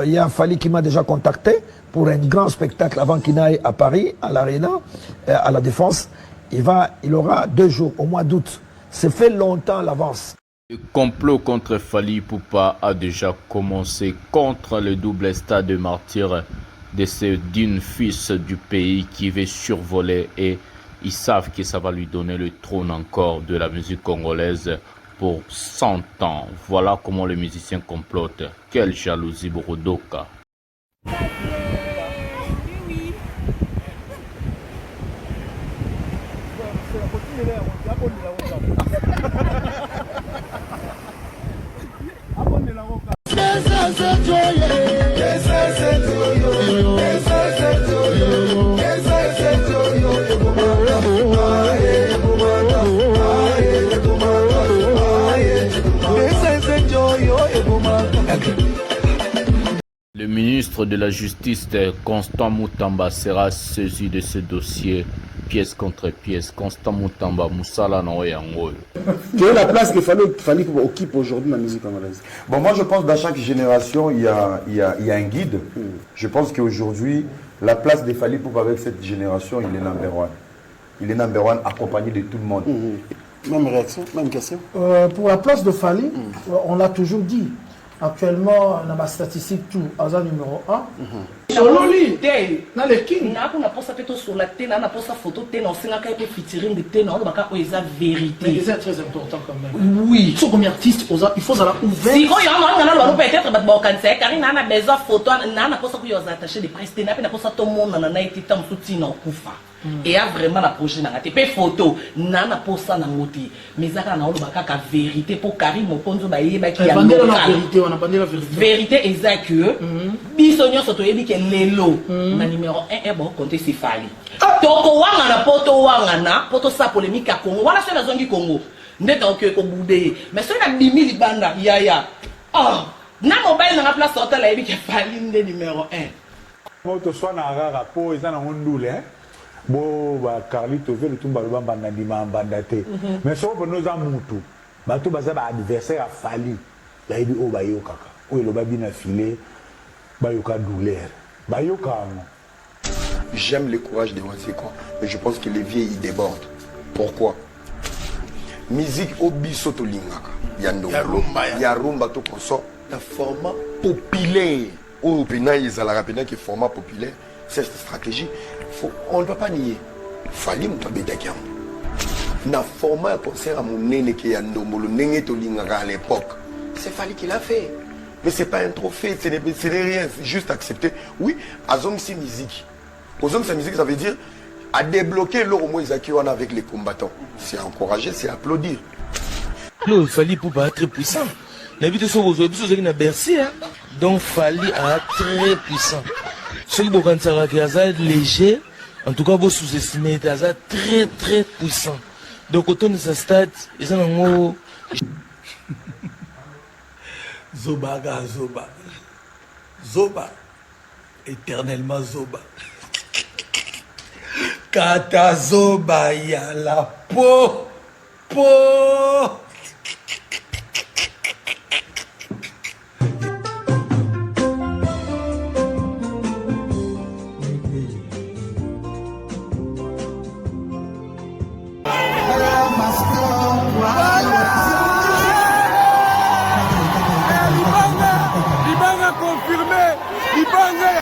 Il y a Fally qui m'a déjà contacté pour un grand spectacle avant qu'il n'aille à Paris, à l'Arena, à la Défense. Il aura 2 jours, au mois d'août. C'est fait longtemps à l'avance. Le complot contre Fally Ipupa a déjà commencé contre le double stade de martyrs de ce digne fils du pays qui veut survoler, et ils savent que ça va lui donner le trône encore de la musique congolaise pour 100 ans. Voilà comment les musiciens complotent. Quelle jalousie, Borodoka. Le ministre de la Justice, Constant Moutamba, sera saisi de ce dossier pièce contre pièce. Constant Moutamba, Moussala Noyango. Quelle est la place qu'il fallait qu'on occupe aujourd'hui dans la musique congolaise? Bon, moi je pense que dans chaque génération, il y a un guide. Je pense qu'aujourd'hui, la place de Fally Ipupa avec cette génération, il est number one. Il est number one accompagné de tout le monde. Même réaction, même question. Pour la place de Fally, on l'a toujours dit. Actuellement, dans ma statistique, tout, Aza numéro 1. Chololi, dans le king. Na posa peto sur la tête, na posa photo tête, on s'est encore fait featuring de tête, on va eza vérité. Mais c'est très important quand même. Oui. Sur combien d'artistes, il faut avoir ouvert. Si on y a peut-être battre cancer, car il n'a besoin photo, n'a posa que yoza attaché de presse, n'a posa tout le monde n'a été tant soutien en kufa. Et a vraiment la prochaine n'a été photo, n'a posa na moti. Mais ça n'a pas la vérité pour Karim Mokonzo baye ba qui a la vérité, on a bandé la vérité. Vérité exact que bisonyo soto yebi ke lelo na numéro 1 bon compter si Fally. Toko wanga na poto sa polémique à Congo. Voilà c'est la zone du Congo. Ndeta ok ko boudé. Mais c'est na bimi libanda ya. Ah, na mobile na place sorta la yebi ke Fally ndé numéro 1. Moto soit na rara po eza na ndule hein. Bo ba Carlito veut le tumba ba banda ndima banda te. Mais so bo no za mutu. Ba to ba za ba adversaire a Fally. Ya yebi o ba yo kaka. O lo ba bina filé. Ba yo ka douleur. Ba yo ka. J'aime le courage de Wanzeko, mais je pense que les vieux ils débordent. Pourquoi? Musique obiso to lingaka. Ya rumba to koso. La format populaire. Au Bénin, ils ont la rapide qui est format populaire. C'est cette stratégie. On ne va pas nier. Fally Moutambedakam. Na format un concert à mon nene qui est ndomolo nene to lingaka à l'époque. C'est Fally qui l'a fait. Mais c'est pas un trophée, ce n'est rien, c'est juste accepter. Oui, Azong si musique. Azong sa musique, ça veut dire à débloquer l'Oromo Isakiwana avec les combattants. C'est encourager, c'est applaudir. Non, Fally Ipupa très puissant. L'habitude sur vos habitudes, c'est Bercy, hein. Donc Fally a très puissant. Ceux qui sont léger, en tout cas, vous sous-estimez, très très puissant. Donc autour de sa stade, ils ont un mot. Zobaga, Zoba. Zoba. Éternellement Zoba. Kata Zoba, ya la peau. Peau. Ibanga confirmé. Ibanga.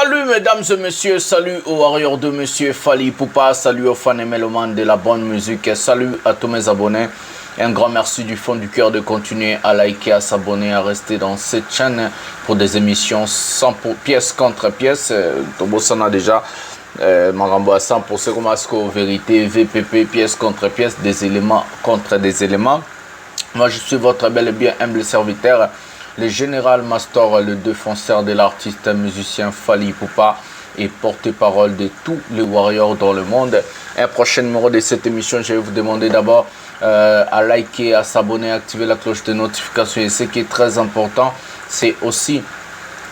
Salut mesdames et messieurs, salut aux warriors de monsieur Fally Ipupa, salut aux fans et mélomanes de la bonne musique, salut à tous mes abonnés. Et un grand merci du fond du cœur de continuer à liker, à s'abonner, à rester dans cette chaîne pour des émissions 100 pièce contre pièce. Tobosana déjà, Marambo à 100% comme Asco, vérité, VPP, pièce contre pièce, des éléments contre des éléments. Moi je suis votre bel et bien humble serviteur, le général Mastor, le défenseur de l'artiste musicien Fally Ipupa et porte-parole de tous les warriors dans le monde. Un prochain numéro de cette émission, je vais vous demander d'abord à liker, à s'abonner, à activer la cloche de notification. Et ce qui est très important, c'est aussi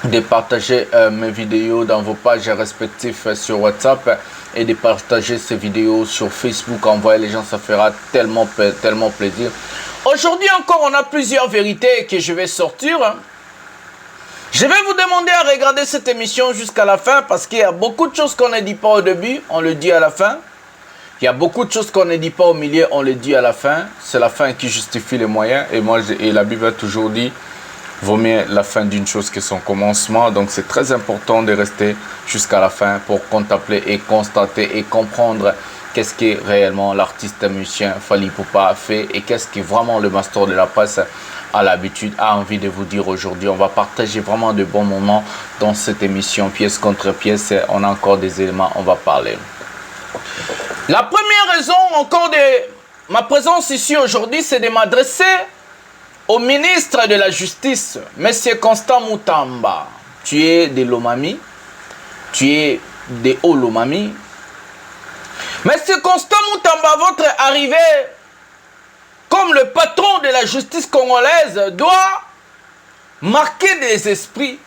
de partager mes vidéos dans vos pages respectives sur WhatsApp et de partager ces vidéos sur Facebook. Envoyer les gens, ça fera tellement plaisir. Aujourd'hui encore, on a plusieurs vérités que je vais sortir. Je vais vous demander à regarder cette émission jusqu'à la fin parce qu'il y a beaucoup de choses qu'on ne dit pas au début, on le dit à la fin. Il y a beaucoup de choses qu'on ne dit pas au milieu, on le dit à la fin. C'est la fin qui justifie les moyens. Et la Bible a toujours dit, vaut mieux la fin d'une chose que son commencement. Donc c'est très important de rester jusqu'à la fin pour contempler et constater et comprendre qu'est-ce que réellement l'artiste musicien Fally Ipupa a fait et qu'est-ce que vraiment le master de la presse a l'habitude, a envie de vous dire aujourd'hui. On va partager vraiment de bons moments dans cette émission, pièce contre pièce. On a encore des éléments, on va parler. La première raison encore de ma présence ici aujourd'hui, c'est de m'adresser au ministre de la Justice, M. Constant Mutamba. Tu es de Lomami, tu es de Haut-Lomami. M. Constant Mutamba, votre arrivée comme le patron de la justice congolaise doit marquer des esprits,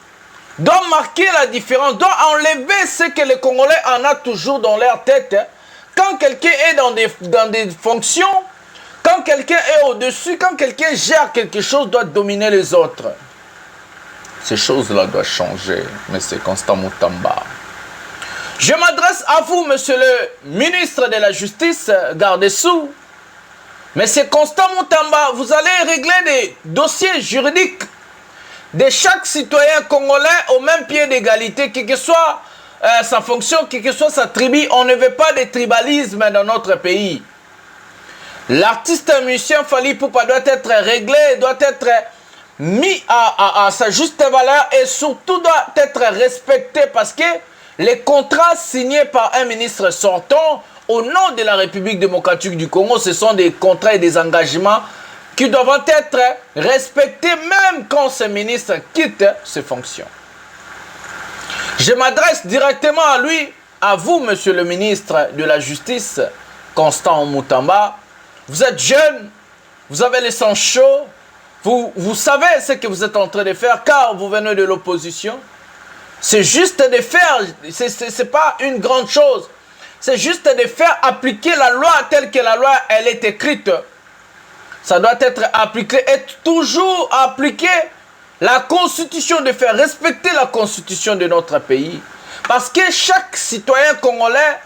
doit marquer la différence, doit enlever ce que les Congolais en ont toujours dans leur tête. Quand quelqu'un est dans des fonctions, quand quelqu'un est au-dessus, quand quelqu'un gère quelque chose, doit dominer les autres. Ces choses-là doivent changer, M. Constant Mutamba. Je m'adresse à vous, monsieur le ministre de la Justice, garde-sous. M. Constant Mutamba, vous allez régler des dossiers juridiques de chaque citoyen congolais au même pied d'égalité, quel que soit sa fonction, quelle que soit sa tribu. On ne veut pas de tribalisme dans notre pays. L'artiste musicien Fally Ipupa doit être réglé, doit être mis à sa juste valeur et surtout doit être respecté parce que les contrats signés par un ministre sortant au nom de la République démocratique du Congo, ce sont des contrats et des engagements qui doivent être respectés même quand ce ministre quitte ses fonctions. Je m'adresse directement à lui, à vous, monsieur le ministre de la Justice, Constant Mutamba. Vous êtes jeune, vous avez le sang chaud, vous savez ce que vous êtes en train de faire car vous venez de l'opposition. C'est juste de faire, c'est pas une grande chose, c'est juste de faire appliquer la loi telle que la loi elle est écrite. Ça doit être appliqué et toujours appliquer la constitution, de faire respecter la constitution de notre pays. Parce que chaque citoyen congolais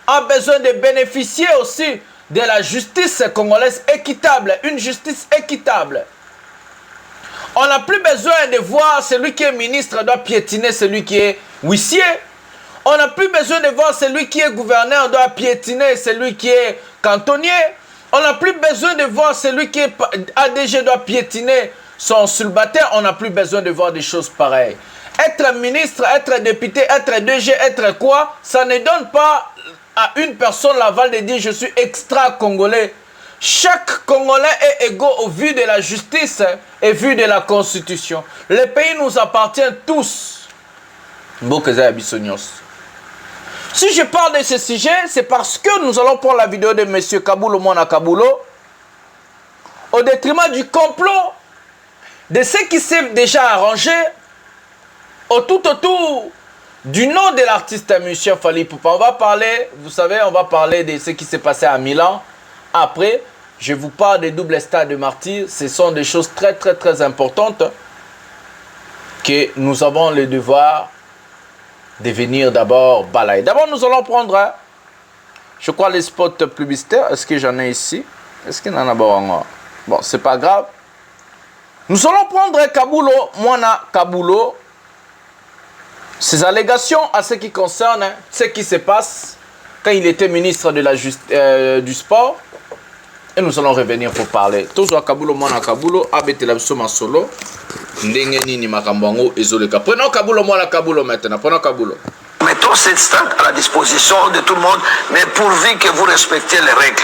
a besoin de bénéficier aussi de la justice congolaise équitable, une justice équitable. On n'a plus besoin de voir celui qui est ministre doit piétiner celui qui est huissier. On n'a plus besoin de voir celui qui est gouverneur doit piétiner celui qui est cantonnier. On n'a plus besoin de voir celui qui est ADG doit piétiner son célibataire. On n'a plus besoin de voir des choses pareilles. Être ministre, être député, être DG, être quoi, ça ne donne pas à une personne l'aval de dire je suis extra-congolais. Chaque Congolais est égaux au vu de la justice et vu de la Constitution. Le pays nous appartient tous. Si je parle de ce sujet, c'est parce que nous allons prendre la vidéo de M. Kabulo Mwana Kabulo au détriment du complot, de ce qui s'est déjà arrangé autour du nom de l'artiste musicien Fally Ipupa. On va parler, vous savez, on va parler de ce qui s'est passé à Milan. Après, je vous parle des doubles stades de martyrs. Ce sont des choses très importantes que nous avons le devoir de venir d'abord balayer. D'abord, nous allons prendre, je crois, les spots publicitaires. Est-ce que j'en ai ici? Est-ce qu'il y en a d'abord? Bon, c'est pas grave. Nous allons prendre Kabulo Mwana Kabulo. Ces allégations à ce qui concerne ce qui se passe quand il était ministre de du sport. Et nous allons revenir pour parler. Toujours Kabulo Mwana Kabulo, Abetela Soma Solo, Ndengeni ni Makambango et Zoleka. Prenons Kabulo Mwana Kabulo maintenant. Prenons Kabulo. Mettons cette stade à la disposition de tout le monde, mais pourvu que vous respectiez les règles,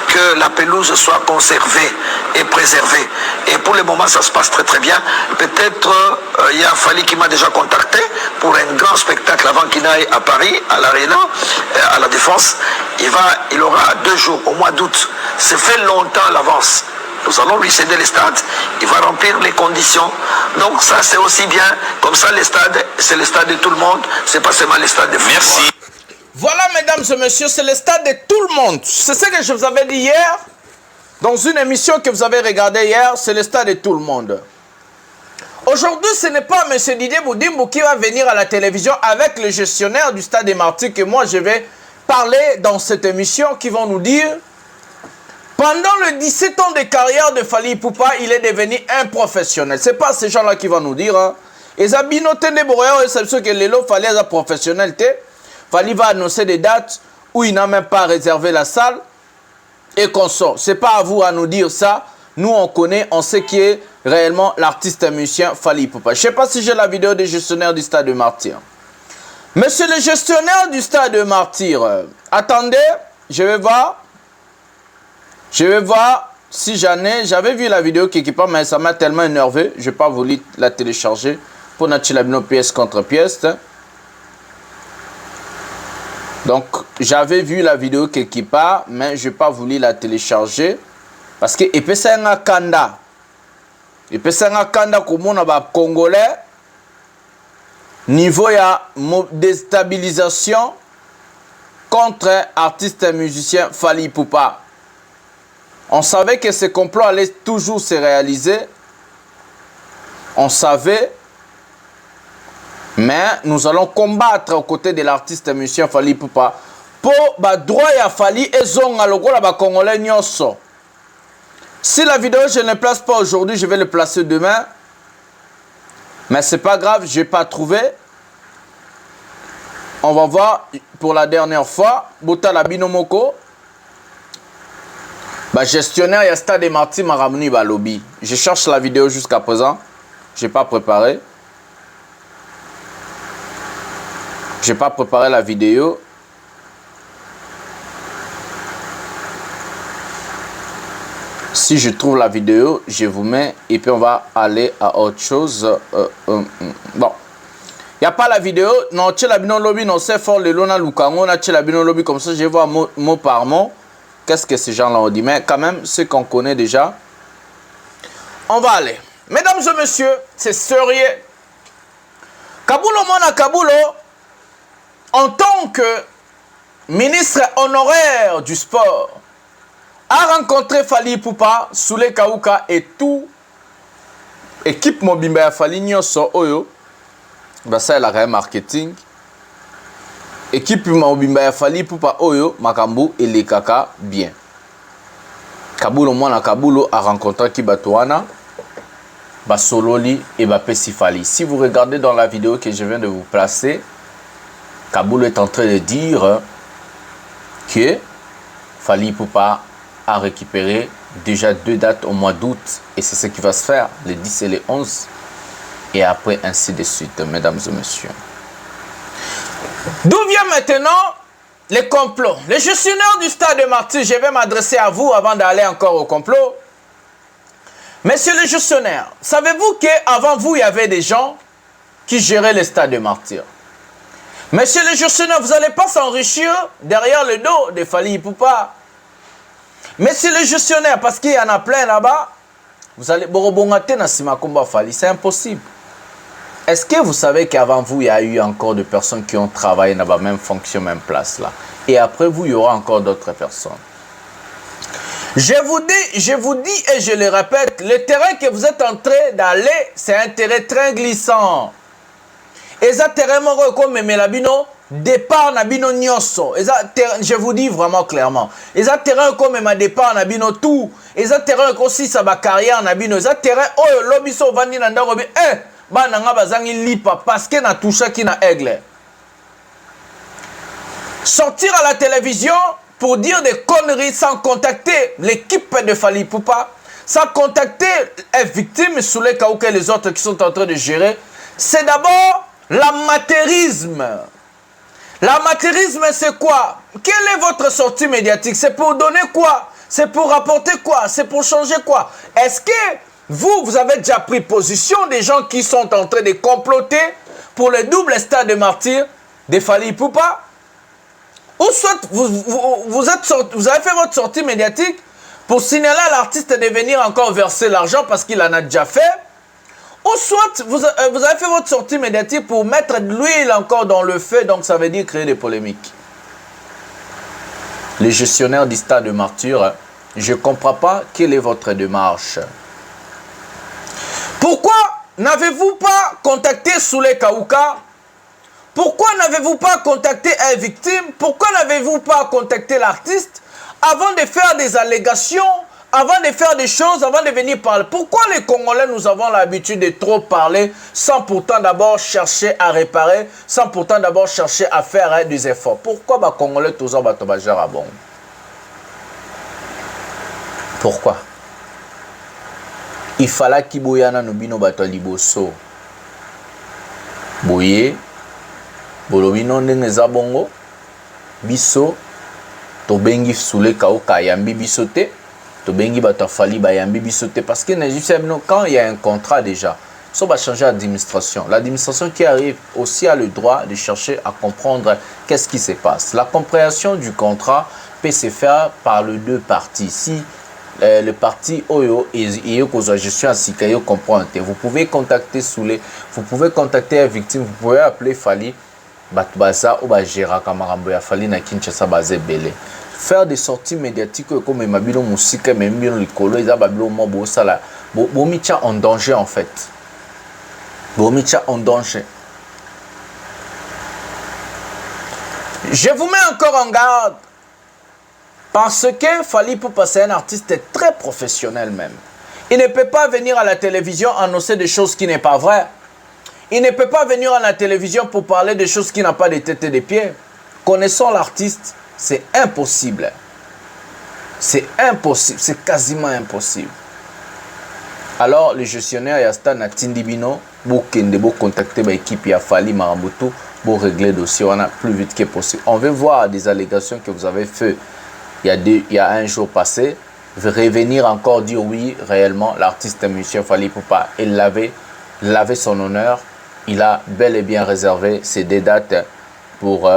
que la pelouse soit conservée et préservée. Et pour le moment, ça se passe très très bien. Peut-être il y a Fali qui m'a déjà contacté pour un grand spectacle avant qu'il n'aille à Paris, à l'Arena, à la Défense. Il aura 2 jours, au mois d'août. C'est fait longtemps à l'avance. Nous allons lui céder les stades, il va remplir les conditions. Donc ça c'est aussi bien, comme ça les stades, c'est le stade de tout le monde, c'est pas seulement le stade de football. Merci. Voilà mesdames et messieurs, c'est le stade de tout le monde. C'est ce que je vous avais dit hier, dans une émission que vous avez regardée hier, c'est le stade de tout le monde. Aujourd'hui, ce n'est pas M. Didier Boudimbo qui va venir à la télévision avec le gestionnaire du stade des Martyrs que moi je vais parler dans cette émission, qui vont nous dire pendant les 17 ans de carrière de Fali Ipupa, il est devenu un professionnel. Ce n'est pas ces gens-là qui vont nous dire. Hein. Et ça binote de Boréo et c'est ce que Lélo Fali est un professionnel. Fali va annoncer des dates où il n'a même pas réservé la salle et qu'on sort. Ce n'est pas à vous à nous dire ça. Nous, on connaît, on sait qui est réellement l'artiste et musicien Fali Ipupa. Je ne sais pas si j'ai la vidéo du gestionnaire du Stade de Martyrs. Monsieur le gestionnaire du Stade de Martyrs, attendez, je vais voir. Je vais voir si j'en ai. J'avais vu la vidéo quelque part, mais ça m'a tellement énervé. Je n'ai pas voulu la télécharger pour Nachilabino pièce contre pièce. Donc, j'avais vu la vidéo quelque part, mais je n'ai pas voulu la télécharger. Parce que il peut être un kanda. Il peut être un kanda comme on a Congolais. Niveau il y a déstabilisation contre artiste et musicien Fali Ipupa. On savait que ce complot allait toujours se réaliser. On savait. Mais nous allons combattre aux côtés de l'artiste et musicien Fali Ipupa pour le droit à Fali et zonga logo la Congolais nyoso. Si la vidéo je ne la place pas aujourd'hui, je vais le placer demain. Mais c'est pas grave, je n'ai pas trouvé. On va voir pour la dernière fois. Bota la binomoko. Gestionnaire, il y a Stade des Martyrs Maramuni Balobi. Je cherche la vidéo jusqu'à présent. Je n'ai pas préparé. Je n'ai pas préparé la vidéo. Si je trouve la vidéo, je vous mets et puis on va aller à autre chose. Bon. Il n'y a pas la vidéo. Non, tu la bino lobby, non, c'est fort le lona lukango, tu la bino lobby comme ça, je vois mot par mot. Qu'est-ce que ces gens-là ont dit? Mais quand même, ce qu'on connaît déjà. On va aller. Mesdames et messieurs, c'est sérieux. Kabulo Mwana Kabulo, en tant que ministre honoraire du sport, a rencontré Fali Ipupa, Soule Kauka et tout équipe Mobimba ya Fali Nyoso Oyo. Ça est la marketing. Équipe Mobimba ya Fali Ipupa Oyo, Makambu et les Kaka bien. Kabulo Mwana Kabulo a rencontré Kibatuana, Basololi et Bapesi Fali. Si vous regardez dans la vidéo que je viens de vous placer, Kabulo est en train de dire que Fali Ipupa a récupéré déjà 2 dates au mois d'août et c'est ce qui va se faire le 10 et le 11 et après ainsi de suite, mesdames et messieurs. D'où vient maintenant les complots? Le gestionnaire du Stade de Martyrs, je vais m'adresser à vous avant d'aller encore au complot. Monsieur le gestionnaire, savez-vous qu'avant vous, il y avait des gens qui géraient le Stade de Martyrs? Monsieur le gestionnaire, vous n'allez pas s'enrichir derrière le dos de Fali Ipupa. Monsieur le gestionnaire, parce qu'il y en a plein là-bas, vous allez borobongate na simakomba Fali, c'est impossible. Est-ce que vous savez qu'avant vous, il y a eu encore des personnes qui ont travaillé dans la même fonction, même place là? Et après vous, il y aura encore d'autres personnes. Je vous dis et je le répète, le terrain que vous êtes en train d'aller, c'est un terrain très glissant. Et ça terrain comme Melabino, départ Nabino Nyoso. Je vous dis vraiment clairement. Et ça terrain comme ma départ Nabino tout. Et ça terrain aussi ça va carrière Nabino. Et ça terrain oh lobiso vandi nanda robi bananga bazangi lipa parce que na toucha qui na aigle. Sortir à la télévision pour dire des conneries sans contacter l'équipe de Fally Ipupa, sans contacter les victimes sous les cas où les autres qui sont en train de gérer, c'est d'abord l'amateurisme. L'amateurisme, c'est quoi? Quelle est votre sortie médiatique? C'est pour donner quoi? C'est pour rapporter quoi? C'est pour changer quoi? Est-ce que vous avez déjà pris position des gens qui sont en train de comploter pour le double stade de martyr de Fally Ipupa? Ou soit vous avez fait votre sortie médiatique pour signaler à l'artiste de venir encore verser l'argent parce qu'il en a déjà fait. Ou soit vous avez fait votre sortie médiatique pour mettre de l'huile encore dans le feu, donc ça veut dire créer des polémiques. Les gestionnaires du stade de martyr, je ne comprends pas quelle est votre démarche. Pourquoi n'avez-vous pas contacté Souley Kaouka? Pourquoi n'avez-vous pas contacté un victime? Pourquoi n'avez-vous pas contacté l'artiste avant de faire des allégations, avant de faire des choses, avant de venir parler? Pourquoi les Congolais, nous avons l'habitude de trop parler sans pourtant d'abord chercher à réparer, sans pourtant d'abord chercher à faire des efforts? Pourquoi les Congolais toujours battent bon? Pourquoi? Il fallait qu'il y ait un bino bato liboso. Boye. Bolobino ndenge bongo biso to bengi Souley Kaouka yambi bisote to bengi bato Fally bayambi bisote parce que quand il y a un contrat déjà ça va changer l'administration. L'administration qui arrive aussi a le droit de chercher à comprendre qu'est-ce qui se passe. La compréhension du contrat peut se faire par les deux parties. Si le parti Oyo et je suis à Sikayo comprend, vous pouvez contacter Souley, vous pouvez contacter la victime, vous pouvez appeler Fally. Faire des sorties médiatiques comme Mabilo Musique, même bien l'écolo, ils ont en danger en fait. En danger. Je vous mets encore en garde parce que Fally Ipupa c'est un artiste très professionnel même. Il ne peut pas venir à la télévision annoncer des choses qui n'est pas vraies. Il ne peut pas venir à la télévision pour parler de choses qui n'ont pas de tête et de pieds. Connaissant l'artiste, c'est impossible. C'est impossible, c'est quasiment impossible. Alors, le gestionnaire Yasta Natindibino, vous contacter l'équipe de Fally Marambutu pour régler le dossier plus vite que possible. On veut voir des allégations que vous avez faites il y a un jour passé. Revenir encore dire oui, réellement, l'artiste M. Fally Ipupa, il avait son honneur. Il a bel et bien réservé ces deux dates pour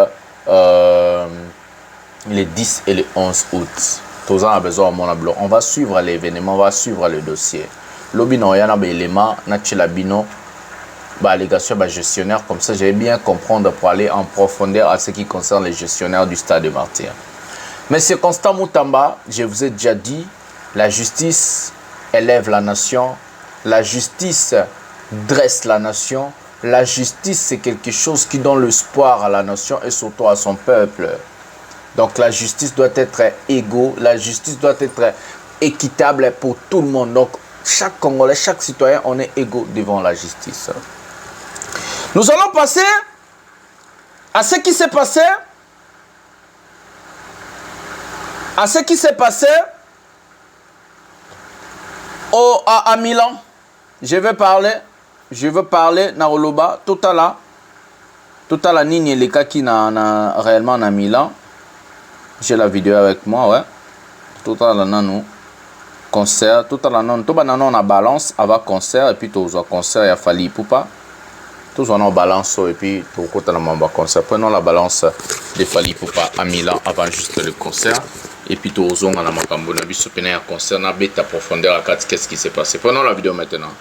les 10 et les 11 août. Tous a besoin de mon blog. On va suivre l'événement, on va suivre le dossier. Lobino, il y a un élément, Nachilabino, allégation gestionnaire, comme ça, j'ai bien comprendre pour aller en profondeur à ce qui concerne les gestionnaires du stade de martyr. Monsieur Constant Moutamba, je vous ai déjà dit, la justice élève la nation, la justice dresse la nation. La justice, c'est quelque chose qui donne l'espoir à la nation et surtout à son peuple. Donc la justice doit être égale, la justice doit être équitable pour tout le monde. Donc chaque Congolais, chaque citoyen, on est égaux devant la justice. Nous allons passer à ce qui s'est passé. À ce qui s'est passé à Milan. Je veux parler na Oloba tout à la ligne les cas qui na réellement à Milan. J'ai la vidéo avec moi, ouais. Tout à la nanou concert, tout à la non tout banana on a balance avant concert et puis tout au concert il a Fally Ipupa. Tous on a balance et puis tout côté la mamba concert. Prenons la balance de Fally Ipupa à Milan avant juste le concert et puis tout on a la makambo na biso pena concert na beta profondeur à 4 qu'est-ce qui s'est passé. Prenons la vidéo maintenant.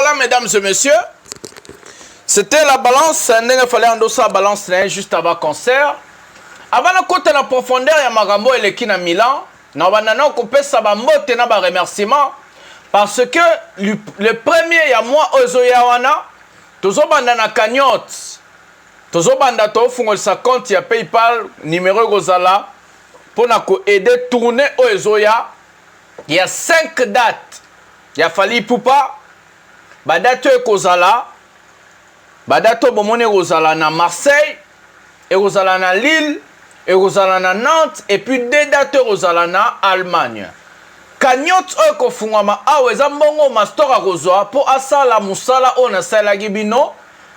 voilà, mesdames et messieurs. C'était la balance. Il fallait endosser la balance juste avant le concert. Avant de côté la profondeur, il y a Magambo et l'équipe à Milan. Nous avons coupé ça, et na remerciement. Parce que le premier, il y a moi, Ozoyawana. Tozo banda na cagnotte. Tozo banda to fungol sa compte, il y a PayPal, numéro Gozala. Pour aider tourner Ozoya. Il y a 5 dates. Il y a Fali Poupa. Badato et Kozala. Badato bomone Kozala na Marseille. Et Kozala na Lille. Et Kozala na Nantes. Et puis 2 dates Kozala na Allemagne. Cagnotte oko fungama aweza mbongo mastora Kozwa. Pour asala musala ona sala gibino.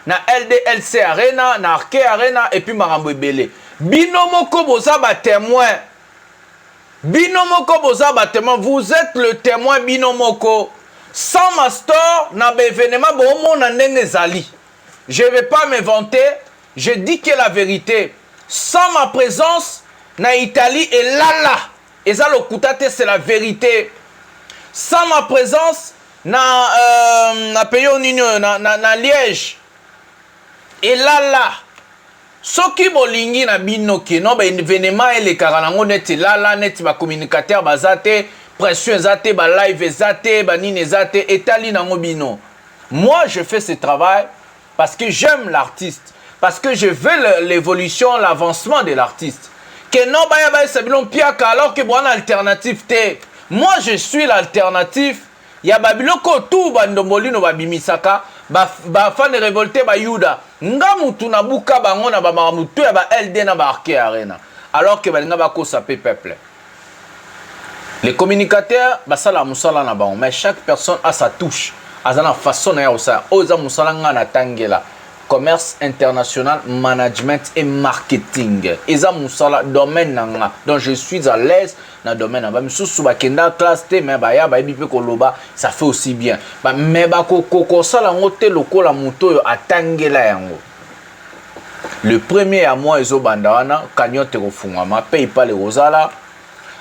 Na LDLC Arena. Na Arke Arena. Et puis Marambo Ebele. Bino moko boza ba témoin. Binomoko boza batema, vous êtes le témoin Binomoko. Sans Mastor, na événement bon na ndengezali. Je ne vais pas m'inventer, je dis que la vérité. Sans ma présence, na Italie et là. Et ça le kutate c'est la vérité. Sans ma présence, na pays na Liège. Et là. Soki bolingi na bino ke no ba événement ele karanango neti la neti ba communicateur bazate pression zate ba live zate ba nine zate etali nango bino. Moi je fais ce travail parce que j'aime l'artiste, parce que je veux l'évolution, l'avancement de l'artiste. Que non ba ya ba sabilon piaka alors que bon alternative te. Moi je suis l'alternative. Ya babiloko tout bandomboli no babimisaka ba fan révolté ba Yuda nga mutu na buka bango na ba mutu ya ba LD na ba Arke Arena alors que balinga ba ko sapé peuple. Les communicateurs ba sala musala na bango, mais chaque personne a sa touche, a sa façon na yosa oza musala nga na tangela. Commerce international, management et marketing. Eza musala domaine nanga. Donc je suis à l'aise dans le domaine. Même si je kenda classe T, mais ba ya ba bipe koloba, ça fait aussi bien. Ba mais ba ko sala ngote loko la moto yo atangela yango. Le premier à moi ezo bandawana cagnotte refungama PayPal et Rosala.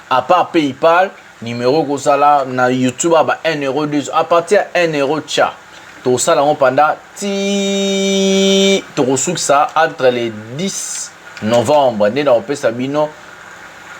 À part PayPal, numéro Rosala na YouTube ba 1 euro 2 à partir de 1 euro tcha. Tout ça là pendant tu reçois ça entre les 10 novembre né dans le Sabino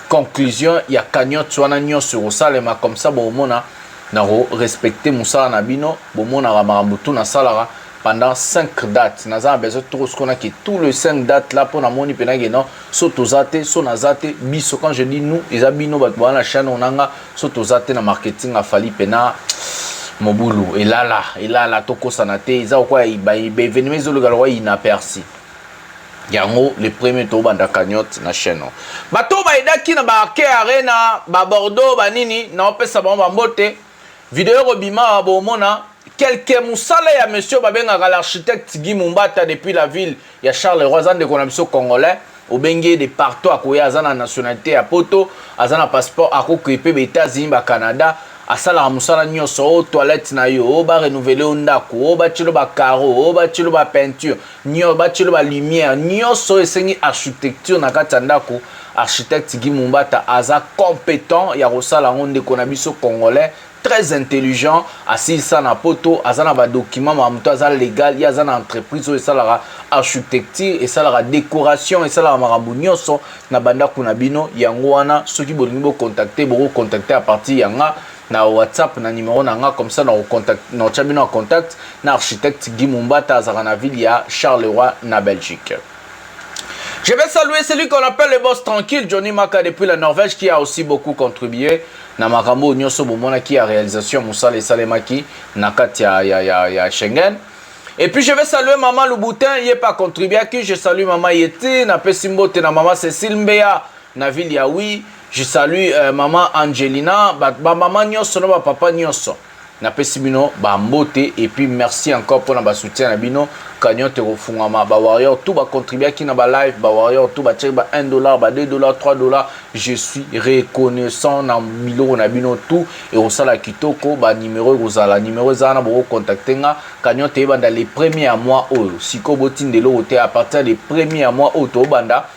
conclusion il y a cagnotte soit na sur ça les ma comme ça bon mona na respecter musa na bino bon mona ramarambutu na salara pendant 5 dates naza besoin tout ce qu'on a qui tous les 5 dates là pour na moni penage non sotozate so nazate biso quand je dis nous les abino bat na chaîne onanga sotozate na marketing a fali pena Mobulu et là toko sanate ils ont quoi ils événement ils ont le galois inaperçu yango le premier to banda cagnotte na chaîne bato ba idaki na ba Arke Arena ba Bordeaux ba nini na opesa ba mbote vidéo robima ba mona quelques musala ya monsieur babenga l'architecte Guy Mumbata depuis la ville ya Charles Roisan de Konamiso congolais au bengue de partout à koya azana nationalité à poto azana passeport à ko kripe ba États-Unis ba Canada asala musala nyoso o toilette na yo o ba renouveler ondako o ba tshilo ba carreau o ba tshilo ba peinture nyo ba tshilo ba lumière nyoso esengi architecture na kati ndako architecte Guy Mumbata aza compétent ya kosala ngonde kona biso congolais très intelligent assis ça na poto azana ba document ma muto aza légal ya azana entreprise o esala architecture et ça décoration et ça la marambu nyoso na banda kuna bino yango wana soki bolingi bo contacter à partir yanga na WhatsApp na numéro nanga comme ça na contact na chabino en contact na architecte Guy Mumbata azana na ville ya Charleroi na Belgique. Je vais saluer celui qu'on appelle le boss tranquille Johnny Maka depuis la Norvège qui a aussi beaucoup contribué na makambo nyoso bomona qui a réalisation Moussa et Salemaki na kati ya Schengen. Et puis je vais saluer maman Louboutin, il n'est pas contribué à qui je salue maman Yeti na Pesimbote na maman Cécile Mbea na ville ya oui. Je salue maman Angelina, maman Nyoso, papa Nyoso. Na pesimino ba mbote et puis merci encore pour na soutien na bino cagnotte refungama ba warrior tout ba contribuer qui na ba live ba warrior tout ba check ba $1 ba $2 $3 je suis reconnaissant na milo na bino tout et au sala kitoko ba numéro rozala numéro zana bo contacter nga cagnotte banda les premiers mois o siko botindelo ote à partir des premiers mois o to banda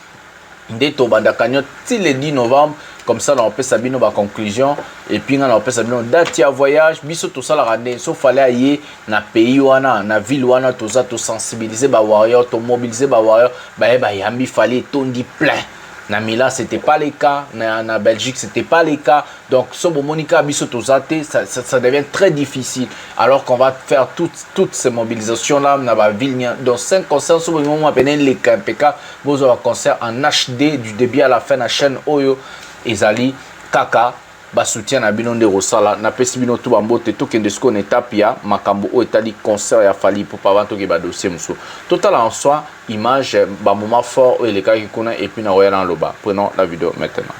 nde to banda cagnotte le 10 novembre comme ça on peut sabino ba conclusion et puis on peut sabino date ya voyage biso tout ça la randé sauf fallait aller na pays wana na ville wana tout ça tout sensibiliser ba warrior to mobiliser ba warrior ba yambi fallait tondi plein. Na Milan, c'était pas le cas. Na Belgique, c'était pas le cas. Donc, ce Monica Bissotozate, ça devient très difficile. Alors qu'on va faire toutes ces mobilisations-là, dans la ville. Dans 5 concerts, ce moment, on appelle les KMPK. Vous avez un concert en HD du début à la fin, la chaîne Oyo, Ezali, Kaka. Soutien na bino de rosala na pesi bino tout bambote to kende sko na étape ya makambo o etali concert ya Fally Ipupa banto ke ba dossier muso total en soi image ba moment fort et les cas qui connaît et puis na roya dans le bas. Prenons la vidéo maintenant.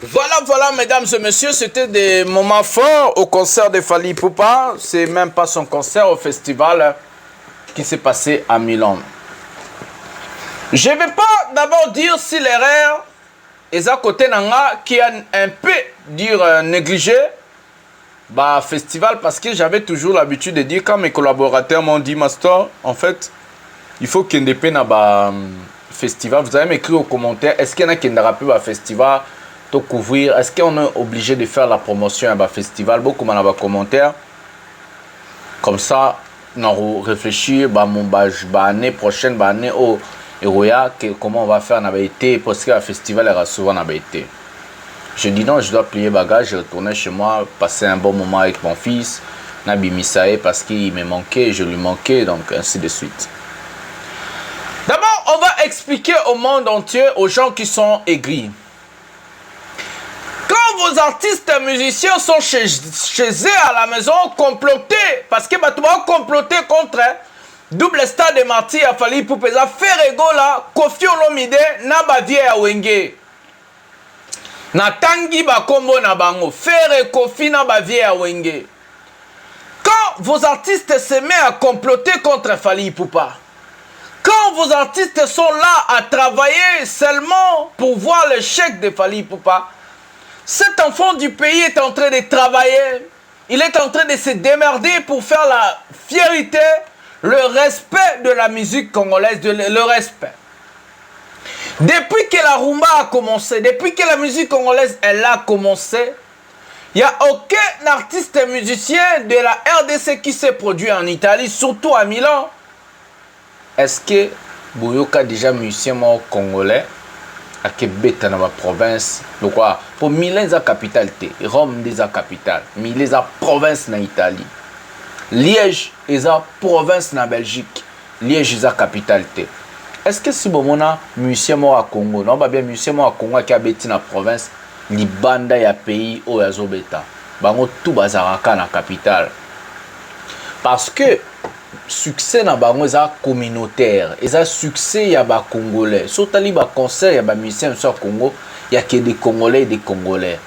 Voilà, mesdames et messieurs, c'était des moments forts au concert de Fally Ipupa. C'est même pas son concert au festival qui s'est passé à Milan. Je ne vais pas d'abord dire si l'erreur est à côté d'Anga qui a un peu négligé le festival, parce que j'avais toujours l'habitude de dire, quand mes collaborateurs m'ont dit, Master, en fait, il faut qu'il y ait des festival. Vous allez m'écrire aux commentaires, est-ce qu'il y en a qui n'aura plus un festival de couvrir, est-ce qu'on est obligé de faire la promotion à un festival? Beaucoup dans les commentaires. Comme ça, on réfléchit l'année prochaine, l'année au Eroya, comment on va faire en été, parce que le festival est souvent en été. Je dis non, je dois plier bagage, retourner chez moi, passer un bon moment avec mon fils, Nabi Misae, parce qu'il me manquait, je lui manquais, donc ainsi de suite. D'abord, on va expliquer au monde entier, aux gens qui sont aigris. Quand vos artistes musiciens sont chez eux à la maison, complotés, parce que tu vas comploter contre Double Star de Martyr a fallu pour faire Ferregola, Kofi Olomide, Nabavie à Wenge. Na tangi ba kombo na bango, Ferre Kofi Nabavie à Wenge. Quand vos artistes se mettent à comploter contre Fally Ipupa, quand vos artistes sont là à travailler seulement pour voir l'échec de Fally Ipupa, cet enfant du pays est en train de travailler, il est en train de se démerder pour faire la fierté, le respect de la musique congolaise, le respect. Depuis que la rumba a commencé, depuis que la musique congolaise elle a commencé, il n'y a aucun artiste musicien de la RDC qui s'est produit en Italie, surtout à Milan. Est-ce que Boyoka déjà musicien congolais à Québec dans la province, donc quoi pour Milan est la capitale, Rome est la capitale, Milan est la province en Italie, Liège est la province en Belgique, Liège est la capitale. Est-ce que si bon a musicien à Congo, non bien musicien à Congo qui habite dans la province, Libanda ya pays au Azobeta, bango tout bazaraka na capitale, parce que succès na bango eza communautaire, eza succès ya ba congolais. Sotali ba concert ya ba musicien sur Congo, ya que des congolais et des congolais.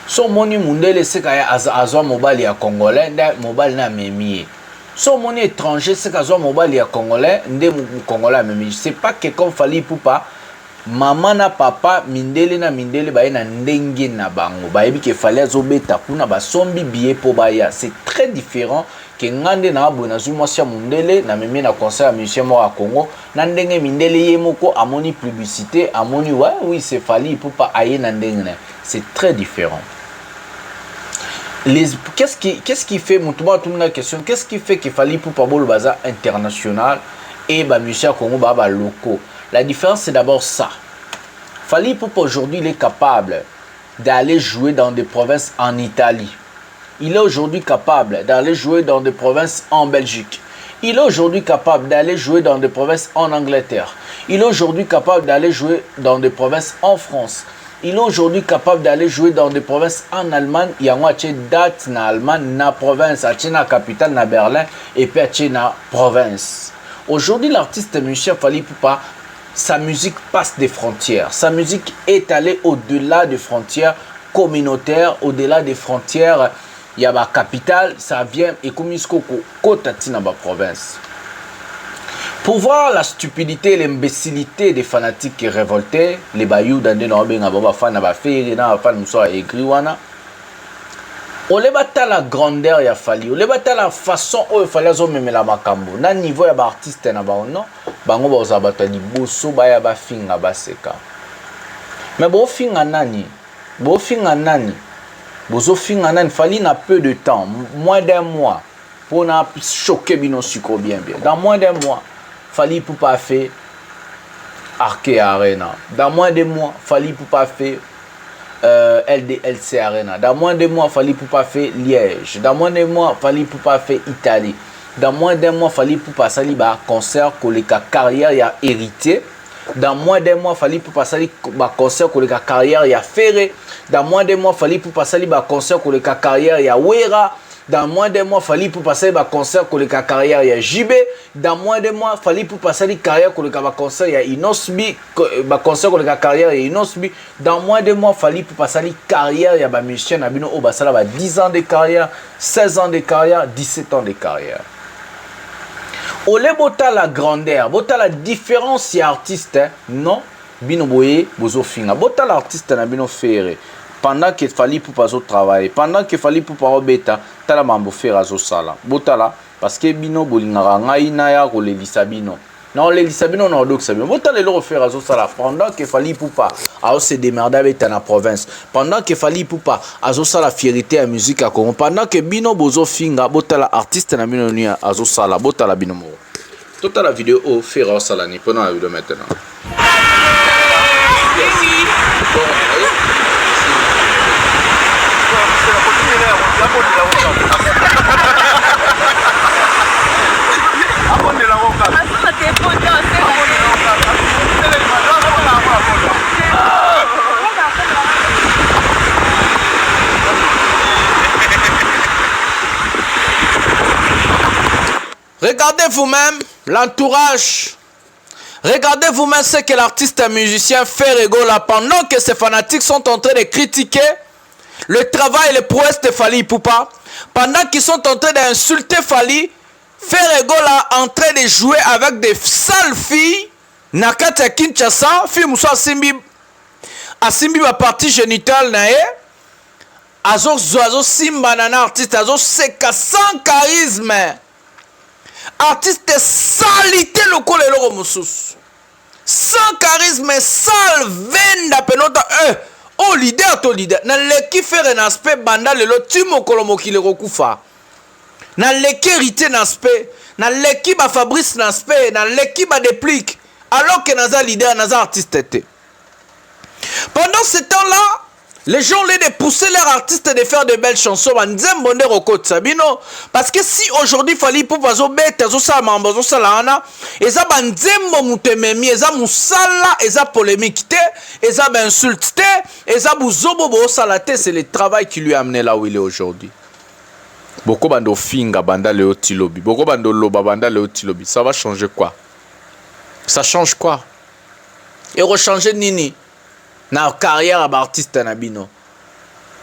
So moni mundele se ka ya azwa mobile ya congolais, nda mobile na memi. So moni étranger se ka azwa mobile ya congolais, nde congolais memi. C'est pas que comme Fally Ipupa, maman na papa mindele na mindele ba na ndenge na bango. Ba yebi ke Fally azobeta kuna ba sombi billet po ba ya. C'est très différent que ngande na abona zumwasia mundele na memi na concert musicien mo à Congo na ndenge mindele yemoko amoni publicité amoni ouais oui c'est Fally Ipupa aye na ndenge. C'est très différent. Qu'est-ce qui fait la question, qu'est-ce qui fait que Fally Ipupa le bazar international et ba musicien Congo ba locaux? La différence c'est d'abord ça. Fally Ipupa aujourd'hui il est capable d'aller jouer dans des provinces en Italie. Il est aujourd'hui capable d'aller jouer dans des provinces en Belgique. Il est aujourd'hui capable d'aller jouer dans des provinces en Angleterre. Il est aujourd'hui capable d'aller jouer dans des provinces en France. Il est aujourd'hui capable d'aller jouer dans des provinces en Allemagne. Il y a une date en Allemagne, dans province, dans la capitale, dans Berlin, et puis dans la province. Aujourd'hui, l'artiste musicien Fally Ipupa, sa musique passe des frontières. Sa musique est allée au-delà des frontières communautaires, au-delà des frontières. Il y a la capitale, ça vient et comme il y a la province. Pour voir la stupidité et l'imbécilité des fanatiques révoltés, les bayous dans des noms, on les bat la grandeur ya Fally, on les bat la façon où il fallait même la makambo. Na niveau ya ba artiste na ba non, bango ba ozabata di boso ba ya ba finga ba seka. Mais bo finga nani? Bo finga nani? Bozo finga nani? Fally n'a peu de temps, moins d'un mois pour na choquer bino sucre bien. Dans moins d'un mois, Fally Ipupa fait Arke Arena. Dans moins de mois, Fally Ipupa fait LDLC Arena. Dans moins de mois, Fally Ipupa fait Liège. Dans moins de mois, Fally Ipupa fait Italie. Dans moins d'un mois, Fally Ipupa sali ba concert que les carrière y a hérité. Dans moins d'un mois, Fally Ipupa sali ba concert que les carrière y a ferré. Dans moins d'un mois, Fally Ipupa sali ba concert que les carrière y a Wera. dans moins de mois fali pour passer ba concert pour le carrière ya JB, dans moins de mois fali pour passer les carrière pour le concert ya Inosbi, ba concert pour le carrière ya Inosbi, dans moins de mois fali pour passer les carrière ya ba musicien na bino o basala ba 10 ans de carrière, 16 ans de carrière, 17 ans de carrière. Olé bota la grandeur, bota la différence ya artiste, non, bino boye bozo finga, bota l'artiste na bino ferré. Pendant qu'il fallait pour pas travailler, pendant qu'il fallait pour pas bêta, tala mambo faire azo sala. Botala parce que bino bolingara ngai na ya ko le lisabino. Non le lisabino na odok sabino. Botala le refaire azo sala pendant qu'il fallait pour pas azo se démerder avec na province. Pendant qu'il fallait pour pas azo sala fierté à musique à Congo. Pendant que bino bozo finga botala artiste na bino ni azo sala botala bino mo. Toute la vidéo au faire azo sala ni pendant la vidéo maintenant. Regardez vous-même l'entourage. Regardez vous-même ce que l'artiste et musicien fait rigoler pendant que ses fanatiques sont en train de critiquer le travail et les prouesses de Fally Ipupa. Pendant qu'ils sont en train d'insulter Fally, Ferregola en train de jouer avec des sales filles. Nakata Kinshasa, fille Moussa Asimbi ma partie génitale nae. Azo Simba nana artiste, Azo Seka sans charisme. Artiste salité le col et le moussous. Sans charisme, sale venda penota oh leader to leader. Na leki faire un aspect banda le timo kolomo ki le rokufa. Na leki hérité n'aspect, na leki ba Fabrice n'aspect, na leki ba déplique. Alors que naza leader, naza artiste était. Pendant ce temps-là, les gens les pousser leurs artistes de faire de belles chansons. Parce que si aujourd'hui il fallait pour vazo bête, zo sa mambo, zo sa lana, eza banzembo mutememi, eza musala, eza polémique te, eza insulte te, eza buzobo bo salate, c'est le travail qui lui a amené là où il est aujourd'hui. Boko bando finga banda leo tilobi, boko bando loba banda leo tilobi, ça va changer quoi? Ça change quoi? Et rechanger nini? Na carrière d'artiste na bino.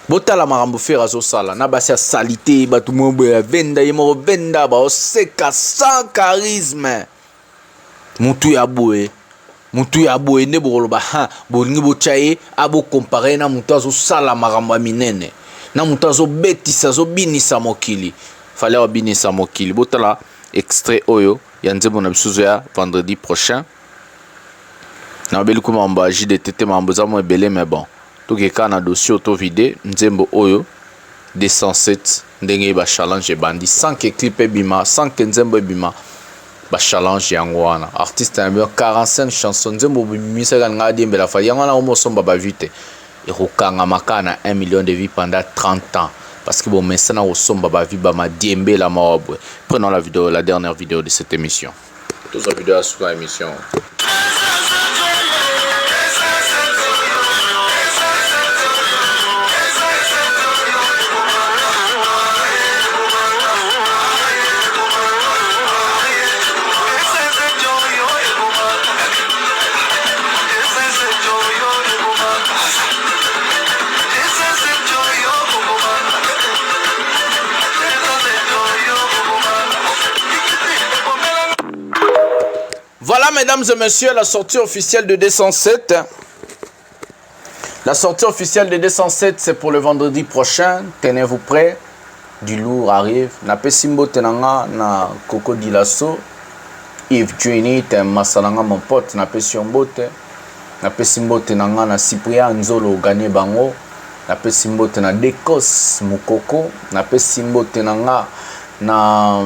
Bota la marambo faire azo sala, na basia salité, batu mombo ya venda, yemo venda ba oseka sans charisme. Mutu ya boe ne boloba ha, bolingi bochaye abo comparer na mutu azo sala marambo minene. Na mutu azo betisa zo binisa mokili. Fallait obinisa mokili. Bota la extrait oyo yanze bona bisuzo ya vendredi prochain. Na beli kuma mba JDTT mambo za mo ebele mais bon to ke kana dossier auto vidé nzembo oyo 207 ndenge ba challenge bandi sans que clip ebima sans que nzembo ebima ba challenge yango wana artiste na 45 chansons nzembo bimisa nga dembe la fa yango na mo somba ba vite et rokanga makana 1 million de vies pendant 30 ans parce que bon maintenant au somba ba vie ba ma diembe la mabwe. Prenons la vidéo, la dernière vidéo de cette émission. Toute la vidéo sur l'émission. Voilà, mesdames et messieurs, la sortie officielle de 207. La sortie officielle de 207, c'est pour le vendredi prochain. Tenez-vous prêts. Du lourd arrive. Na Pesimbo Tenanga, na Coco Dilasso. Yves Djuni, t'es Masalanga, mon pote. Na Pesimbo Tenanga, na Cyprien Nzolo, gagné bango. Na Pesimbo Tenanga, Dekos, Mukoko. Na Pesimbo Tenanga, na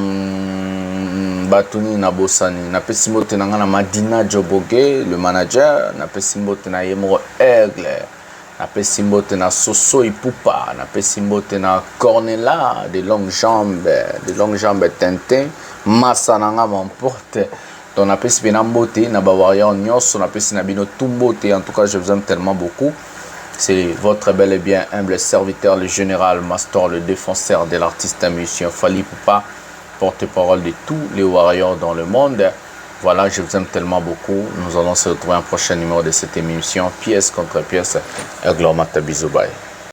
Batuni na Bosani, na Pesimbo Tenanga na Madina Joboge, le manager, na Pesimbo Tenanga Yemoro Aigle, na Pesimbo Tenanga Soso Ipupa, na Pesimbo Tenanga Cornela, de longues jambes Tintin, Massananga m'emporte, donc na Pesimbo Nambote, na Bavaria Nyos, na Pesimbo Tumbote, en tout cas je vous aime tellement beaucoup. C'est votre bel et bien humble serviteur, le général Mastor, le défenseur de l'artiste musicien Fally Ipupa, porte-parole de tous les warriors dans le monde. Voilà, je vous aime tellement beaucoup. Nous allons se retrouver un prochain numéro de cette émission, pièce contre pièce. Bisous, bye.